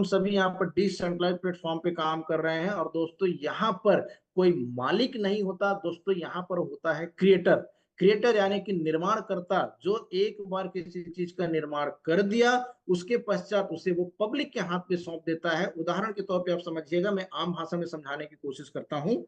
हम सभी यहाँ पर डिसेंट्रलाइज प्लेटफॉर्म पे काम कर रहे हैं और दोस्तों यहाँ पर कोई मालिक नहीं होता दोस्तों, यहाँ पर होता है क्रिएटर। क्रिएटर यानी कि निर्माणकर्ता, जो एक बार किसी चीज का निर्माण कर दिया उसके पश्चात उसे वो पब्लिक के हाथ पे सौंप देता है। उदाहरण के तौर पे आप समझिएगा, मैं आम भाषा में समझाने की कोशिश करता हूँ।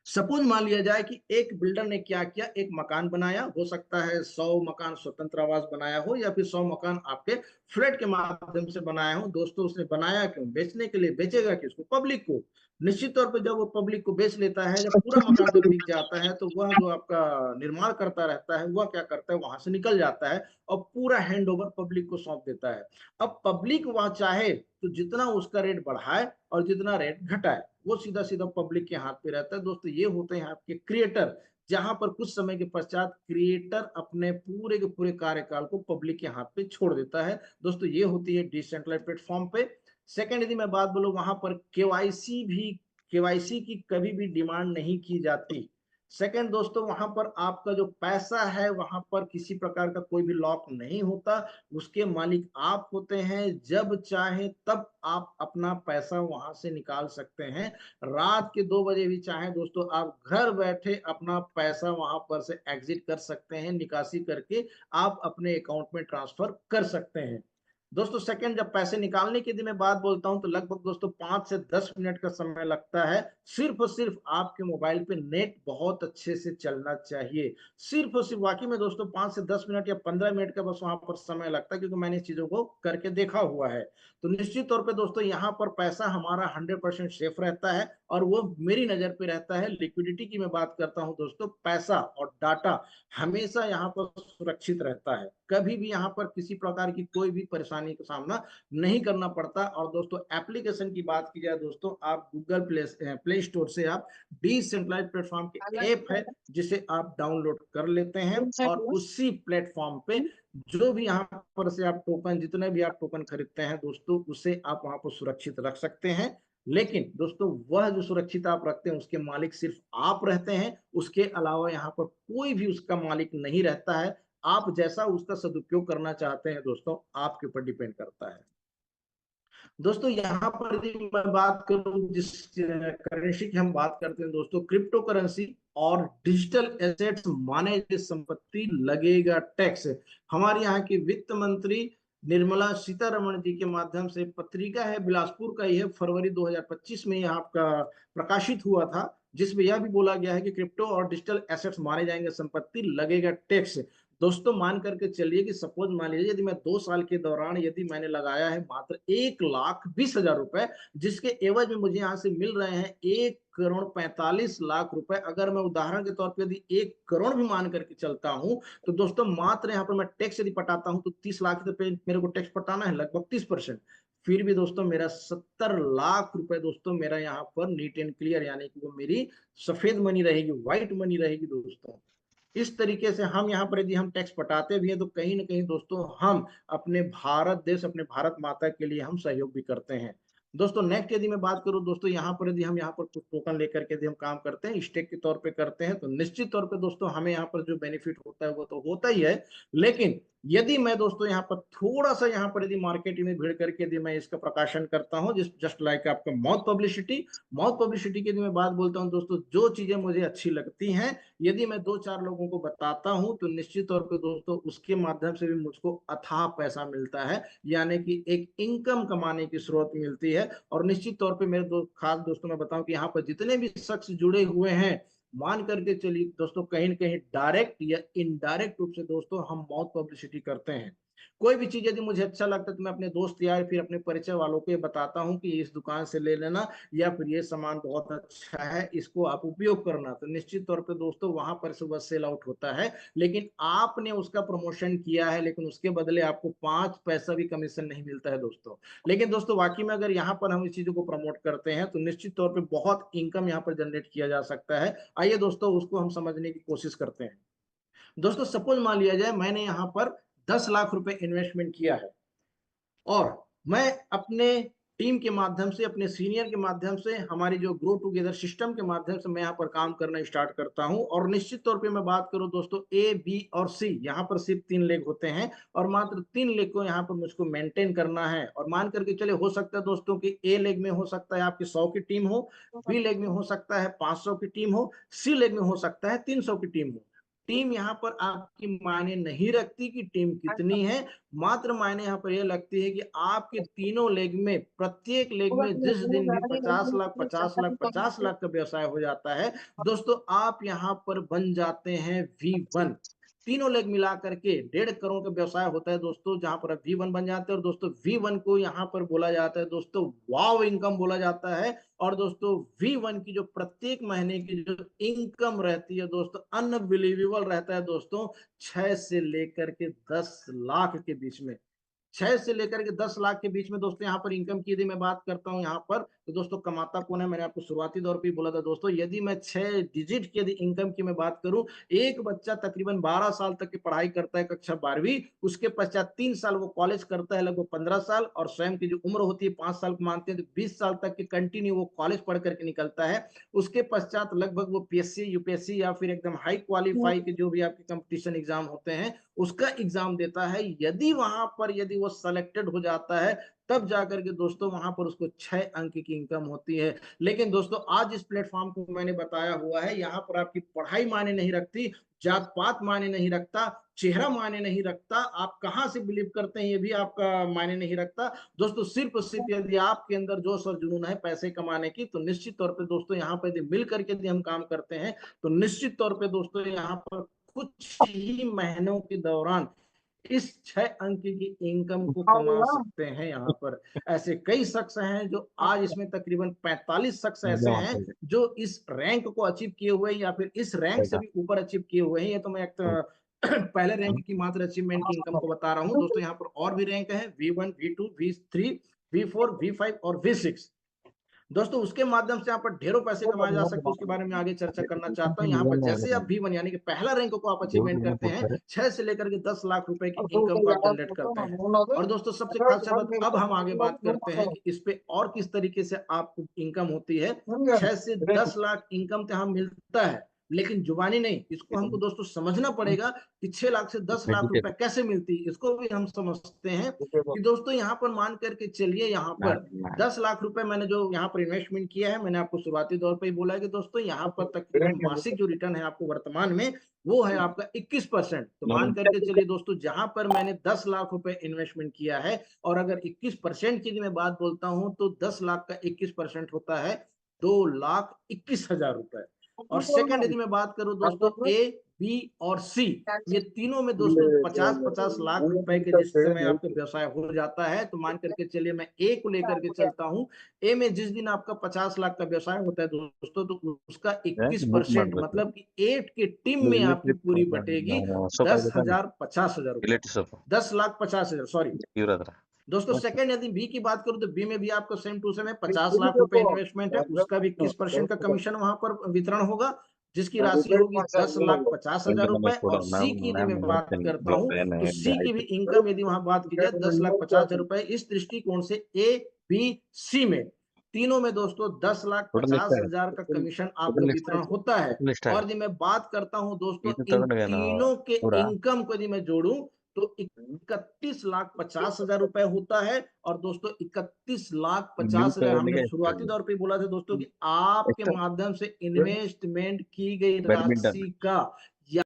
सपोज मान लिया जाए कि एक बिल्डर ने क्या किया, एक मकान बनाया, हो सकता है 100 मकान स्वतंत्र आवास बनाया हो या फिर 100 मकान आपके फ्लैट के माध्यम से बनाया हो। दोस्तों उसने बनाया क्यों? बेचने के लिए। बेचेगा किसको? पब्लिक को। निश्चित तौर पे जब वो पब्लिक को बेच लेता है, जब पूरा मकान जब बिक जाता है, तो वह जो आपका निर्माण करता रहता है वह क्या करता है, वहां से निकल जाता है और पूरा हैंड ओवर पब्लिक को सौंप देता है। अब पब्लिक वह चाहे तो जितना उसका रेट बढ़ाए और जितना रेट घटाए, वो सीधा सीधा पब्लिक के हाथ पे रहता है। दोस्तों ये होते हैं आपके क्रिएटर, जहां पर कुछ समय के पश्चात क्रिएटर अपने पूरे के पूरे कार्यकाल को पब्लिक के हाथ पे छोड़ देता है। दोस्तों ये होती है डिसेंट्रलाइज्ड प्लेटफॉर्म पे। सेकंड यदि मैं बात बोलूं, वहां पर केवाईसी की कभी भी डिमांड नहीं की जाती। सेकंड दोस्तों, वहां पर आपका जो पैसा है वहां पर किसी प्रकार का कोई भी लॉक नहीं होता, उसके मालिक आप होते हैं। जब चाहे तब आप अपना पैसा वहां से निकाल सकते हैं। रात के 2 बजे भी चाहे दोस्तों आप घर बैठे अपना पैसा वहां पर से एग्जिट कर सकते हैं, निकासी करके आप अपने अकाउंट में ट्रांसफर कर सकते हैं। दोस्तों सेकंड, जब पैसे निकालने की यदि मैं बात बोलता हूं तो लगभग दोस्तों 5 से 10 मिनट का समय लगता है। सिर्फ और सिर्फ आपके मोबाइल पे नेट बहुत अच्छे से चलना चाहिए। सिर्फ और सिर्फ वाकई में दोस्तों 5 से 10 मिनट या 15 मिनट का बस वहां पर समय लगता है, क्योंकि मैंने इस चीजों को करके देखा हुआ है। तो निश्चित तौर पे दोस्तों यहाँ पर पैसा हमारा 100% सेफ रहता है और वो मेरी नजर पे रहता है। लिक्विडिटी की मैं बात करता हूँ दोस्तों, पैसा और डाटा हमेशा यहाँ पर सुरक्षित रहता है। कभी भी यहाँ पर किसी प्रकार की कोई भी परेशानी का सामना नहीं करना पड़ता। और दोस्तों एप्लीकेशन की बात की जाए दोस्तों, आप गूगल प्ले स्टोर से आप डिसेंट्रलाइज प्लेटफॉर्म के ऐप है जिसे आप डाउनलोड कर लेते हैं और उसी प्लेटफॉर्म पे जो भी यहाँ पर से आप टोकन, जितने भी आप टोकन खरीदते हैं दोस्तों, उसे आप वहां पर सुरक्षित रख सकते हैं। लेकिन दोस्तों वह जो सुरक्षित आप रखते हैं उसके मालिक सिर्फ आप रहते हैं, उसके अलावा यहाँ पर कोई भी उसका मालिक नहीं रहता है। आप जैसा उसका सदुपयोग करना चाहते हैं दोस्तों, आपके ऊपर डिपेंड करता है। दोस्तों यहाँ पर यदि मैं बात करूं, जिस करेंसी की हम बात करते हैं दोस्तों, क्रिप्टो करेंसी और डिजिटल एसेट्स माने संपत्ति लगेगा टैक्स। हमारे यहाँ की वित्त मंत्री निर्मला सीतारमण जी के माध्यम से, पत्रिका है बिलासपुर का ही है, फरवरी 2025 में यह आपका प्रकाशित हुआ था, जिसमें यह भी बोला गया है कि क्रिप्टो और डिजिटल एसेट्स माने जाएंगे संपत्ति, लगेगा टैक्स। दोस्तों मान करके चलिए कि सपोज मान लीजिए यदि मैं 2 साल के दौरान यदि मैंने लगाया है मात्र 1,20,000 रुपए, जिसके एवज में मुझे यहाँ से मिल रहे हैं 1,45,00,000 रुपए। अगर मैं उदाहरण के तौर पर यदि 1 करोड़ भी मान करके चलता हूं, तो दोस्तों मात्र यहाँ पर मैं टैक्स यदि पटाता हूं तो 30 लाख रुपए मेरे को टैक्स पटाना है, लगभग 30%। फिर भी दोस्तों मेरा 70 लाख रुपए दोस्तों मेरा यहाँ पर नीट एंड क्लियर, यानी कि वो मेरी सफेद मनी रहेगी, व्हाइट मनी रहेगी दोस्तों। इस तरीके से हम यहाँ पर यदि हम टैक्स पटाते भी हैं तो कहीं ना कहीं दोस्तों हम अपने भारत देश, अपने भारत माता के लिए हम सहयोग भी करते हैं। दोस्तों नेक्स्ट यदि मैं बात करूं दोस्तों, यहाँ पर यदि हम यहाँ पर कुछ टोकन लेकर के यदि हम काम करते हैं, स्टेक के तौर पे करते हैं, तो निश्चित तौर पे दोस्तों हमें यहाँ पर जो बेनिफिट होता है वो तो होता ही है। लेकिन यदि मैं दोस्तों यहाँ पर थोड़ा सा यहाँ पर यदि मार्केट में भीड़ करके यदि मैं इसका प्रकाशन करता हूँ, जिस जस्ट लाइक आपका माउथ पब्लिसिटी की यदि मैं बात बोलता हूँ दोस्तों, जो चीजें मुझे अच्छी लगती हैं यदि मैं 2-4 लोगों को बताता हूं तो निश्चित तौर पे दोस्तों उसके माध्यम से भी मुझको अथाह पैसा मिलता है, यानी कि एक इनकम कमाने की स्रोत मिलती है। और निश्चित तौर पे मेरे खास दोस्तों मैं बताऊं कि यहाँ पर जितने भी शख्स जुड़े हुए हैं, मान करके चलिए दोस्तों कहीं ना कहीं डायरेक्ट या इनडायरेक्ट रूप से दोस्तों हम माउथ पब्लिसिटी करते हैं। कोई भी चीज यदि मुझे अच्छा लगता है तो मैं अपने दोस्त या फिर अपने परिचय वालों को ये बताता हूँ कि इस दुकान से ले लेना, या फिर ये सामान बहुत अच्छा है, इसको आप उपयोग करना। तो निश्चित तौर पे दोस्तों वहां पर से वह सेल आउट होता है, लेकिन आपने उसका प्रमोशन किया है, लेकिन उसके बदले आपको 5 पैसा भी कमीशन नहीं मिलता है दोस्तों। लेकिन दोस्तों वाकई में अगर यहाँ पर हम इस चीजों को प्रमोट करते हैं तो निश्चित तौर पर बहुत इनकम यहाँ पर जनरेट किया जा सकता है। आइए दोस्तों उसको हम समझने की कोशिश करते हैं। दोस्तों सपोज मान लिया जाए मैंने यहाँ पर 10 लाख रुपए इन्वेस्टमेंट किया है और मैं अपने टीम के माध्यम से, अपने सीनियर के माध्यम से, हमारी जो ग्रो टुगेदर सिस्टम के माध्यम से मैं यहाँ पर काम करना स्टार्ट करता हूँ। और निश्चित तौर पे मैं बात करूँ दोस्तों, ए, बी और सी, यहाँ पर सिर्फ 3 लेग होते हैं और मात्र 3 लेग को यहाँ पर मुझको मेंटेन करना है। और मान करके चले, हो सकता है दोस्तों कि ए लेग में हो सकता है आपकी 100 की टीम हो, बी लेग में हो सकता है 500 की टीम हो, सी लेग में हो सकता है 300 की टीम हो। टीम यहाँ पर आपकी मायने नहीं रखती कि टीम कितनी है, मात्र मायने यहाँ पर यह लगती है कि आपके तीनों लेग में, प्रत्येक लेग में जिस दिन भी 50 लाख 50 लाख 50 लाख का व्यवसाय हो जाता है दोस्तों, आप यहाँ पर बन जाते हैं V1। तीनों लेग मिला करके 1.5 करोड़ का व्यवसाय होता है दोस्तों, जहां पर आप V1 बन जाते हैं। और दोस्तों V1 को यहाँ पर बोला जाता है दोस्तों वाव इनकम बोला जाता है। और दोस्तों V1 की जो प्रत्येक महीने की जो इनकम रहती है दोस्तों, अनबिलीवेबल रहता है दोस्तों, 6 से लेकर के 10 लाख के बीच में। 6 से लेकर के 10 लाख के बीच में दोस्तों यहाँ पर इनकम की यदि मैं बात करता हूँ यहाँ पर, तो दोस्तों कमाता कौन है, मैंने आपको शुरुआती दौर पे ही बोला था दोस्तों, यदि मैं 6 डिजिट की यदि इनकम की मैं बात करूं, एक बच्चा तकरीबन 12 साल तक की पढ़ाई करता है, कक्षा 12वीं, उसके पश्चात 3 साल वो कॉलेज करता है, लगभग 15 साल, और स्वयं की जो उम्र होती है 5 साल को मानते हैं, तो 20 साल तक के कंटिन्यू वो कॉलेज पढ़ करके निकलता है। उसके पश्चात लगभग वो पीएससी, यूपीएससी या फिर एकदम हाई क्वालिफाई के जो भी आपके कंपटीशन एग्जाम होते हैं उसका एग्जाम देता है। यदि वहां पर यदि वो सेलेक्टेड हो जाता है, तब जाकर के दोस्तों वहां पर उसको 6 अंक की इनकम होती है। लेकिन दोस्तों आज इस प्लेटफॉर्म को मैंने बताया हुआ है, यहाँ पर आपकी पढ़ाई मायने नहीं रखती, जात पात मायने नहीं रखता, चेहरा मायने नहीं रखता, आप कहां से बिलीव करते हैं ये भी आपका मायने नहीं रखता दोस्तों। सिर्फ और सिर्फ यदि आपके अंदर जोश और जुनून है पैसे कमाने की, तो निश्चित तौर पे दोस्तों यहाँ पे यदि मिल करके यदि हम काम करते हैं, तो निश्चित तौर पे दोस्तों यहाँ पर कुछ ही महीनों के दौरान इस 6 अंक की इनकम को कमा सकते हैं। यहाँ पर ऐसे कई शख्स हैं जो आज इसमें तकरीबन 45 शख्स ऐसे हैं जो इस रैंक को अचीव किए हुए हैं या फिर इस रैंक से भी ऊपर अचीव किए हुए हैं। ये तो मैं एक पहले रैंक की मात्र अचीवमेंट की इनकम को बता रहा हूँ दोस्तों। यहाँ पर और भी रैंक है, V1, V2, V3, V4, V5 और V6 दोस्तों। उसके माध्यम से यहाँ पर ढेरों पैसे कमाए जा सकते हैं, उसके बारे में आगे चर्चा करना चाहता हूँ। यहाँ पर जैसे आप V1 यानी कि पहला रैंक को आप अचीवमेंट करते हैं, 6 से लेकर के 10 लाख रुपए की इनकम को आप जनरेट करते हैं। और दोस्तों सबसे खास बात, अब हम आगे बात करते हैं कि इस पे और किस तरीके से आपको इनकम होती है। 6 से 10 लाख इनकम तो यहाँ मिलता है, लेकिन जुबानी नहीं, इसको हमको दोस्तों समझना पड़ेगा कि 6 लाख से 10 लाख रुपए कैसे मिलती है, इसको भी हम समझते हैं कि दोस्तों यहाँ पर मान करके चलिए, यहाँ पर 10 लाख रुपए मैंने जो यहाँ पर इन्वेस्टमेंट किया है, मैंने आपको शुरुआती दौर पर ही बोला है कि दोस्तों यहाँ पर तकरीबन मासिक जो रिटर्न है आपको वर्तमान में, वो है आपका 21%। तो मान करके चलिए दोस्तों, जहां पर मैंने 10 लाख रुपए इन्वेस्टमेंट किया है, और अगर 21% की मैं बात बोलता हूं, तो 10 लाख का 21% होता है 2,21,000 रुपए। और सेकंड यदि मैं बात करूं दोस्तों, ए, बी और सी, ये तीनों में दोस्तों 50-50 लाख रुपए के जिस समय आपका व्यवसाय हो जाता है, तो मान करके चलिए मैं ए को लेकर के चलता हूं। ए में जिस दिन आपका 50 लाख का व्यवसाय होता है दोस्तों, तो उसका 21% मतलब कि 8 की टीम में आपकी पूरी बटेगी 10,000 50,000 रुपए, 10,50,000 सॉरी दोस्तों। सेकंड यदि बी की बात करूं, तो बी में भी आपको सेम टू सेम है, 50 लाख रुपए इन्वेस्टमेंट है, उसका भी 21% का कमीशन वहां पर वितरण होगा, जिसकी राशि होगी 10,50,000 रुपए। और सी की यदि मैं बात करता हूं, तो सी की भी इनकम यदि वहां बात की जाए 10,50,000 रुपए। इस दृष्टिकोण से ए, बी, सी में तीनों में दोस्तों 10,50,000 का कमीशन आपको वितरण होता है। और यदि मैं बात करता हूं दोस्तों इन तीनों के इनकम को यदि मैं जोड़ूं, तो 31,50,000 रुपए होता है। और दोस्तों 31,50,000 हमने शुरुआती दौर पे बोला था दोस्तों कि आपके माध्यम से इन्वेस्टमेंट की गई राशि का या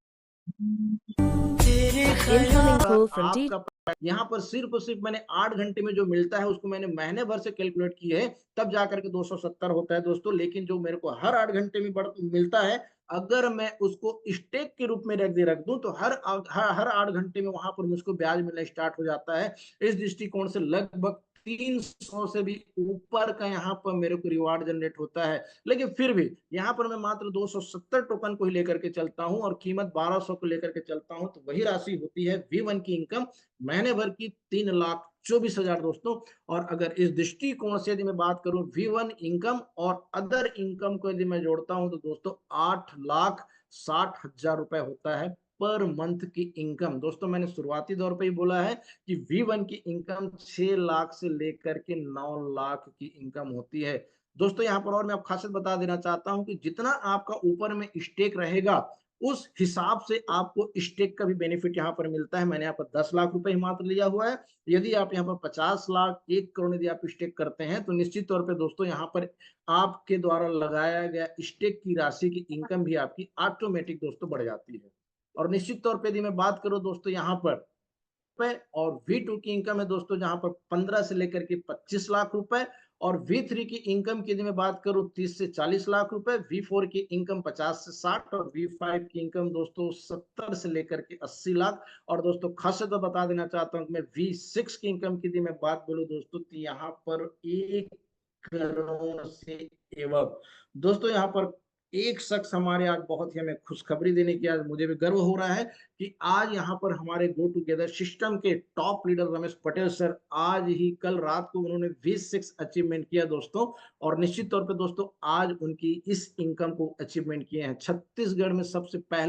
आपका यहाँ पर सिर्फ और सिर्फ मैंने 8 घंटे में जो मिलता है उसको मैंने महीने भर से कैलकुलेट किए है, तब जाकर के 270 होता है दोस्तों। लेकिन जो मेरे को हर 8 घंटे में मिलता है, अगर मैं उसको स्टेक के रूप में रख दूं, तो हर 8 घंटे में वहां पर मुझको ब्याज मिलना स्टार्ट हो जाता है। इस दृष्टिकोण से लगभग 300 से भी ऊपर का यहाँ पर मेरे को रिवार्ड जनरेट होता है। लेकिन फिर भी यहाँ पर मैं मात्र 270 टोकन को ही लेकर के चलता हूँ और कीमत 1200 को लेकर के चलता हूँ, तो वही राशि होती है V1 की इनकम महीने भर की 3,24,000 दोस्तों। और अगर इस दृष्टिकोण से यदि मैं बात करूं V1 इनकम और अदर इनकम को यदि मैं जोड़ता हूं, तो दोस्तों 8,60,000 रुपए होता है पर मंथ की इनकम। दोस्तों मैंने शुरुआती दौर पे ही बोला है कि V1 की इनकम 6 लाख से लेकर के 9 लाख की इनकम होती है। दोस्तों यहाँ पर और मैं आपको खासियत बता देना चाहता हूँ कि जितना आपका ऊपर में स्टेक रहेगा उस हिसाब से आपको स्टेक का भी बेनिफिट यहाँ पर मिलता है। मैंने यहाँ पर 10 लाख रुपए ही मात्र लिया हुआ है। यदि आप यहाँ पर 50 लाख 1 करोड़ यदि आप स्टेक करते हैं तो निश्चित तौर पे दोस्तों यहाँ पर आपके द्वारा लगाया गया स्टेक की राशि की इनकम भी आपकी ऑटोमेटिक दोस्तों बढ़ जाती है। और निश्चित तौर पे यदि मैं बात करूं दोस्तों यहाँ पर और V2 की इनकम है दोस्तों जहां पर 15 से लेकर के 25 लाख रुपए, और V3 की इनकम की यदि मैं बात करूं 30 से 40 लाख रुपए, V4 की इनकम 50 से 60 और V5 की इनकम दोस्तों 70 से लेकर के 80 लाख। और दोस्तों खास तो बता देना चाहता हूं कि मैं V6 की इनकम की यदि मैं बात बोलूं दोस्तों तो यहाँ पर 1 करोड़ से एवं दोस्तों यहाँ पर एक शख्स हमारे आज बहुत ही हमें खुशखबरी देने की आज मुझे भी गर्व हो रहा है कि आज यहाँ पर हमारे गो टुगेदर सिस्टम के top leader Ramesh Patel sir आज ही कल रात को उन्होंने V6 अचीवमेंट किया दोस्तों। और निश्चित तौर पे दोस्तों आज उनकी इस इनकम को अचीवमेंट किए हैं। छत्तीसगढ़ में सबसे पहले